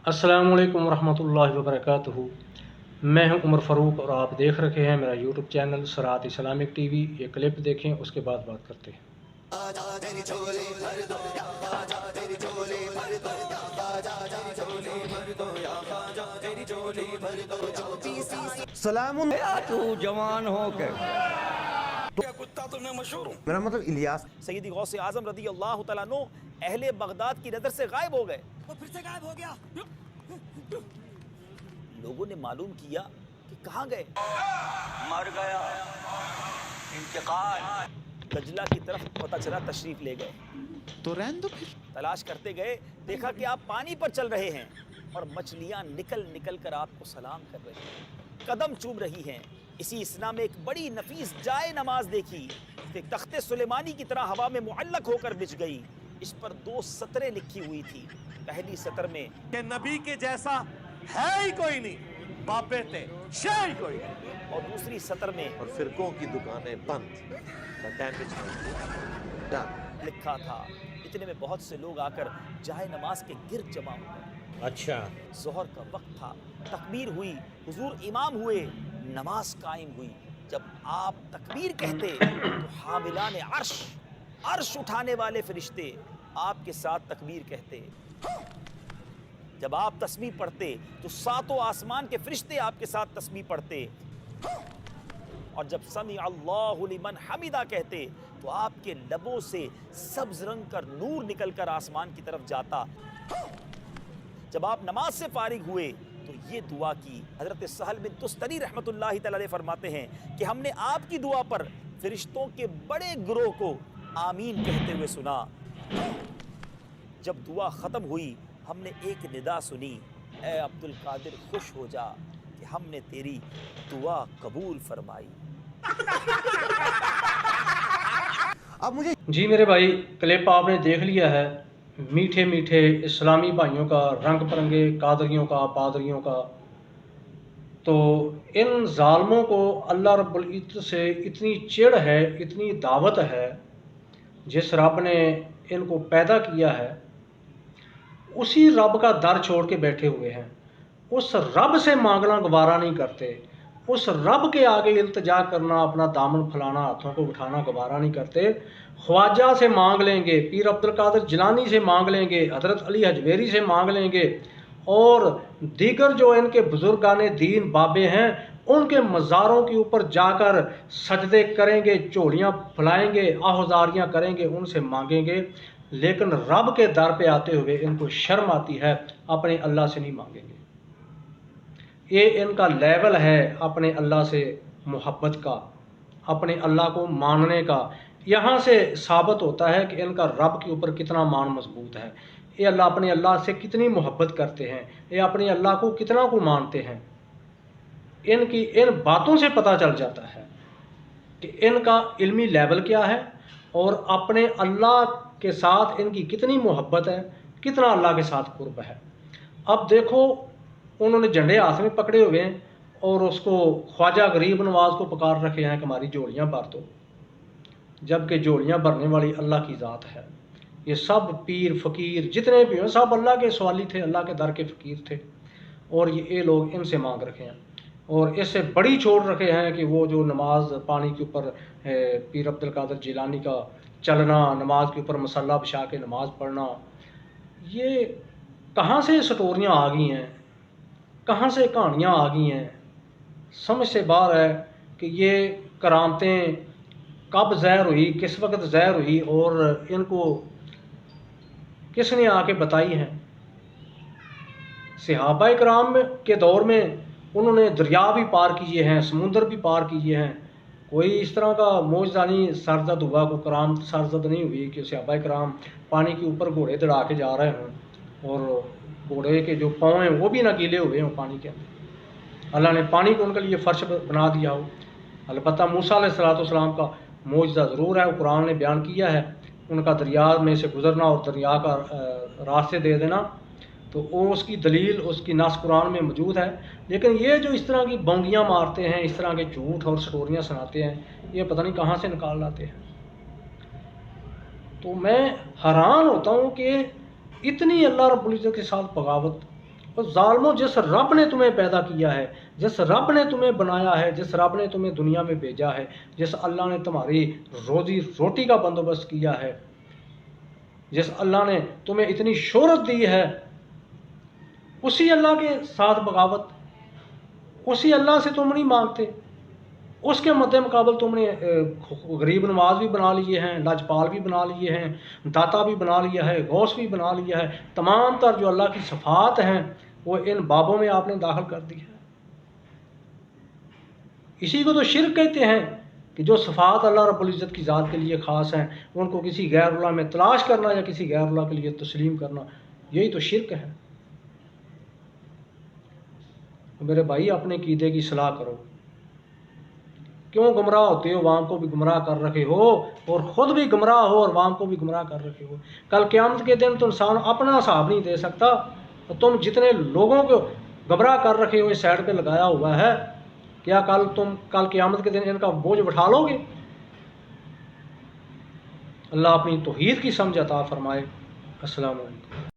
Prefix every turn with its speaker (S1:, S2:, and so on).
S1: अस्सलामु अलैकुम रहमतुल्लाहि व बरकातुहू। मैं हूं उमर फ़ारूक और आप देख रहे हैं मेरा यूट्यूब चैनल सरात इस्लामिक टीवी। ये क्लिप देखें, उसके बाद बात करते हैं।
S2: सलामुन
S3: तू जवान हो के
S4: कुत्ता तो मैं मशहूर हूँ।
S2: मेरा मतलब इलियास
S5: सैयदी गौसे आजम रदी अल्लाह तआला अन्हु अहले बगदाद की नजर से गायब हो गए।
S4: वो फिर से गायब हो गया।
S5: लोगों ने मालूम किया कि कहाँ गए।
S4: मर गया, इंतकाल।
S5: दजला की तरफ पता चला तशरीफ ले गए।
S2: तो रहने दो फिर।
S5: तलाश करते गए, देखा कि आप पानी पर चल रहे हैं और मछलियां निकल निकल कर आपको सलाम कर रही हैं, कदम चूम रही हैं। इसी इसना में एक बड़ी नफीस जाए नमाज देखी, एक तख्ते सुलेमानी की तरह हवा में मुअल्लक होकर बिछ गई। इस पर 2 सतरें लिखी हुई थी। पहली सतर में
S6: कि नबी के जैसा है ही कोई नहीं, बापे थे शह ही कोई नहीं।
S5: और दूसरी सतर में
S7: और फिरकों की दुकानें बंद, The damage done।
S5: लिखा था। इतने में बहुत से लोग आकर जाए नमाज के गिर्द जमा हो गए।
S3: अच्छा
S5: ज़ोहर का वक्त था, तकबीर हुई, हुजूर इमाम हुए, नमाज कायम हुई। जब आप तकबीर कहते तो हामिलान अर्श उठाने वाले फरिश्ते आपके साथ तकबीर कहते। जब आप तस्बीह पढ़ते तो 7 आसमान के फरिश्ते आपके साथ तस्बीह पढ़ते। और जब समी अल्लाहु लिमन हमिदा कहते तो आपके लबों से सब्ज रंग का नूर निकलकर आसमान की तरफ जाता। जब आप नमाज से फारिग हुए तो ये दुआ की। हजरत सहल बिन तुस्तरी रहमतुल्लाहि तआला अलैह फरमाते हैं कि हमने आपकी दुआ पर फरिश्तों के बड़े गिरोह को आमीन कहते हुए सुना। जब दुआ ख़त्म हुई हमने एक निदा सुनी, ए अब्दुल कादिर खुश हो जा कि हमने तेरी दुआ कबूल फरमाई।
S2: अब मुझे
S1: जी मेरे भाई, क्लिप आपने देख लिया है। मीठे मीठे इस्लामी भाइयों का, रंग बिरंगे कादरियों का, पादरियों का। तो इन जालमों को अल्लाह रब्बुल इज्जत से इतनी चिढ़ है, इतनी दावत है। जिस रब ने इनको पैदा किया है उसी रब का दर छोड़ के बैठे हुए हैं। उस रब से मांगना गवारा नहीं करते। उस रब के आगे इल्तिजा करना, अपना दामन फैलाना, हाथों को उठाना गवारा नहीं करते। ख्वाजा से मांग लेंगे, पीर अब्दुल कादिर जिलानी से मांग लेंगे, हज़रत अली हजवेरी से मांग लेंगे और दीगर जो इनके बुजुर्गाने दीन बाबे हैं उनके मज़ारों के ऊपर जाकर सजदे करेंगे, झोलियाँ फैलाएंगे, आहुजारियाँ करेंगे, उनसे मांगेंगे। लेकिन रब के दर पे आते हुए इनको शर्म आती है, अपने अल्लाह से नहीं मांगेंगे। ये इनका लेवल है अपने अल्लाह से मोहब्बत का, अपने अल्लाह को मानने का। यहाँ से साबित होता है कि इनका रब के ऊपर कितना मान मजबूत है। ये अपने अल्लाह से कितनी मोहब्बत करते हैं, ये अपने अल्लाह को कितना को मानते हैं। इनकी इन बातों से पता चल जाता है कि इनका इल्मी लेवल क्या है और अपने अल्लाह के साथ इनकी कितनी मोहब्बत है, कितना अल्लाह के साथ कुर्ब है। अब देखो, उन्होंने झंडे हाथ में पकड़े हुए हैं और उसको ख्वाजा गरीब नवाज को पुकार रखे हैं कि हमारी झोलियाँ भर दो, जबकि झोलियाँ भरने वाली अल्लाह की ज़ात है। ये सब पीर फ़कीर जितने भी हैं सब अल्लाह के सवाली थे, अल्लाह के दर के फ़कीर थे। और ये लोग इनसे मांग रखे हैं और इससे बड़ी छोड़ रखे हैं कि वो जो नमाज पानी के ऊपर पीर अब्दुल कादिर जिलानी का चलना, नमाज के ऊपर मसल्ला बिछा के नमाज पढ़ना, ये कहाँ से स्टोरियाँ आ गई हैं, कहाँ से कहानियाँ आ गई हैं। समझ से बाहर है कि ये करामतें कब ज़ाहिर हुई, किस वक्त ज़ाहिर हुई और इनको किसने आके बताई हैं। सहाबा कराम के दौर में उन्होंने दरिया भी पार किए हैं, समुंदर भी पार किए हैं। कोई इस तरह का मौजज़ा नहीं सरजद हुआ, कोई कराम सरजद नहीं हुई कि सहाबा कराम पानी के ऊपर घोड़े दौड़ा के जा रहे हों और घोड़े के जो पाँव हैं वो भी ना गीले हुए हों पानी के अंदर। अल्लाह ने पानी को उनके लिए फ़र्श बना दिया हो। अलबत्ता मूसा अलैहिस्सलाम का मौजज़ा ज़रूर है, वो कुरान ने बयान किया है, उनका दरिया में से गुज़रना और दरिया का रास्ते दे देना, तो वो उसकी दलील उसकी नास कुरान में मौजूद है। लेकिन ये जो इस तरह की बौंगियाँ मारते हैं, इस तरह के झूठ और स्टोरियाँ सुनाते हैं, ये पता नहीं कहाँ से निकाल लाते हैं। तो मैं हैरान होता हूँ कि इतनी अल्लाह रब्बुल इज़्ज़त के साथ बगावत اور ظالموں، جس رب نے تمہیں پیدا کیا ہے، جس رب نے تمہیں بنایا ہے، جس رب نے تمہیں دنیا میں بھیجا ہے، جس اللہ نے تمہاری روزی روٹی کا بندوبست کیا ہے، جس اللہ نے تمہیں اتنی شہرت دی ہے، اسی اللہ کے ساتھ بغاوت، اسی اللہ سے تم نہیں مانگتے، اس کے مد مقابل تم نے غریب نواز بھی بنا لیے ہیں، لاجپال بھی بنا لیے ہیں، داتا بھی بنا لیا ہے، غوث بھی بنا لیا ہے، تمام تر جو اللہ کی صفات ہیں وہ ان بابوں میں آپ نے داخل کر دی ہے۔ اسی کو تو شرک کہتے ہیں کہ جو صفات اللہ رب العزت کی ذات کے لیے خاص ہیں ان کو کسی غیر اللہ میں تلاش کرنا یا کسی غیر اللہ کے لیے تسلیم کرنا، یہی تو شرک ہے۔ میرے بھائی، اپنے عقیدے کی اصلاح کرو۔ کیوں گمراہ ہوتے ہو؟ عوام کو بھی گمراہ کر رکھے ہو اور خود بھی گمراہ ہو اور عوام کو بھی گمراہ کر رکھے ہو۔ کل قیامت کے دن تو انسان اپنا حساب نہیں دے سکتا، تم جتنے لوگوں کو گمراہ کر رکھے ہو اس سائڈ پہ لگایا ہوا ہے، کیا کل قیامت کے دن ان کا بوجھ اٹھا لو گے؟ اللہ اپنی توحید کی سمجھ عطا فرمائے۔ السلام علیکم۔